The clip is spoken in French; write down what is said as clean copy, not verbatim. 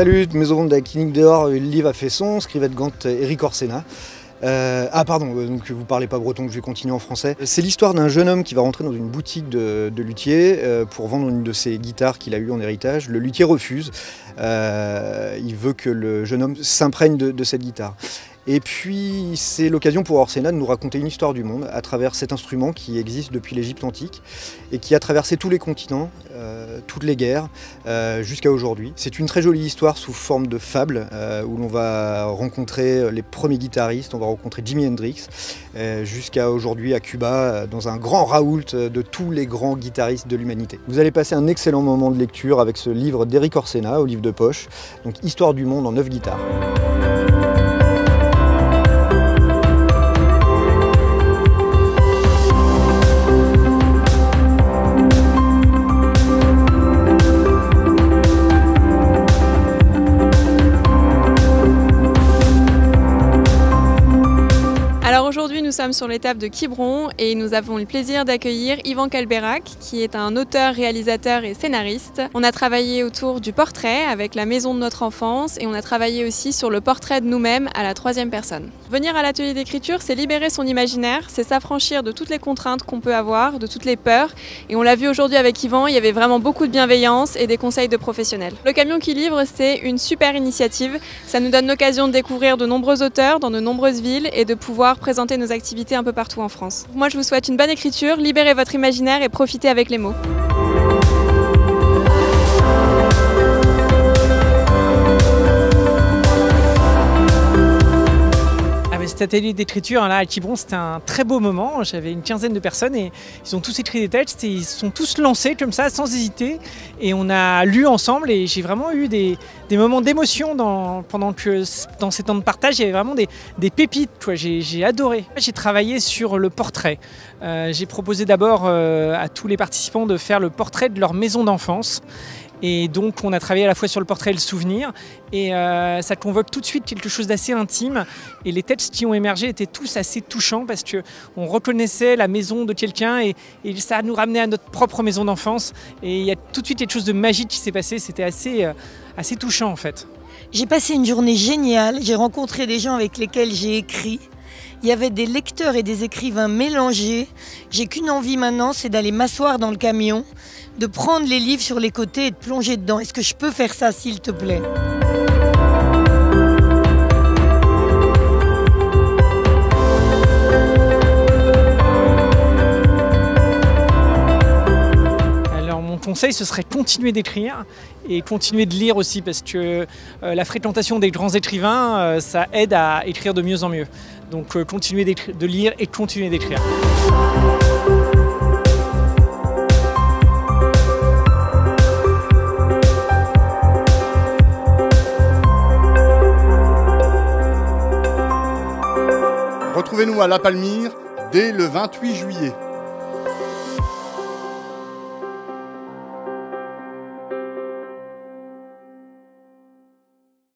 Salut, Maison de la Clinique dehors, le livre a fait son, scrivette Gant, Eric Orsena. Donc vous parlez pas breton, je vais continuer en français. C'est l'histoire d'un jeune homme qui va rentrer dans une boutique de luthier pour vendre une de ses guitares qu'il a eues en héritage. Le luthier refuse, il veut que le jeune homme s'imprègne de cette guitare. Et puis c'est l'occasion pour Orsena de nous raconter une histoire du monde à travers cet instrument qui existe depuis l'Égypte antique et qui a traversé tous les continents, toutes les guerres, jusqu'à aujourd'hui. C'est une très jolie histoire sous forme de fable où l'on va rencontrer les premiers guitaristes, on va rencontrer Jimi Hendrix, jusqu'à aujourd'hui à Cuba, dans un grand raoult de tous les grands guitaristes de l'humanité. Vous allez passer un excellent moment de lecture avec ce livre d'Eric Orsena, au livre de poche, donc Histoire du monde en 9 guitares. Alors aujourd'hui nous sommes sur l'étape de Quiberon et nous avons le plaisir d'accueillir Yvan Calbeyrac qui est un auteur, réalisateur et scénariste. On a travaillé autour du portrait avec la maison de notre enfance et on a travaillé aussi sur le portrait de nous-mêmes à la 3e personne. Venir à l'atelier d'écriture, c'est libérer son imaginaire, c'est s'affranchir de toutes les contraintes qu'on peut avoir, de toutes les peurs, et on l'a vu aujourd'hui avec Yvan, il y avait vraiment beaucoup de bienveillance et des conseils de professionnels. Le camion qui livre, c'est une super initiative, ça nous donne l'occasion de découvrir de nombreux auteurs dans de nombreuses villes et de pouvoir présenter nos activités un peu partout en France. Moi je vous souhaite une bonne écriture, libérez votre imaginaire et profitez avec les mots. Cet atelier d'écriture là à Quiberon, c'était un très beau moment. J'avais une quinzaine de personnes et ils ont tous écrit des textes et ils se sont tous lancés comme ça sans hésiter et on a lu ensemble et j'ai vraiment eu des moments d'émotion dans ces temps de partage. Il y avait vraiment des pépites, j'ai adoré. J'ai travaillé sur le portrait. J'ai proposé d'abord à tous les participants de faire le portrait de leur maison d'enfance. Et donc on a travaillé à la fois sur le portrait et le souvenir et ça convoque tout de suite quelque chose d'assez intime et les textes qui ont émergé étaient tous assez touchants parce qu'on reconnaissait la maison de quelqu'un et ça nous ramenait à notre propre maison d'enfance et il y a tout de suite quelque chose de magique qui s'est passé, c'était assez touchant en fait. J'ai passé une journée géniale, j'ai rencontré des gens avec lesquels j'ai écrit. Il y avait des lecteurs et des écrivains mélangés. J'ai qu'une envie maintenant, c'est d'aller m'asseoir dans le camion, de prendre les livres sur les côtés et de plonger dedans. Est-ce que je peux faire ça, s'il te plaît ? Mon conseil, ce serait continuer d'écrire et continuer de lire aussi parce que la fréquentation des grands écrivains, ça aide à écrire de mieux en mieux. Donc continuer de lire et continuer d'écrire. Retrouvez-nous à La Palmyre dès le 28 juillet.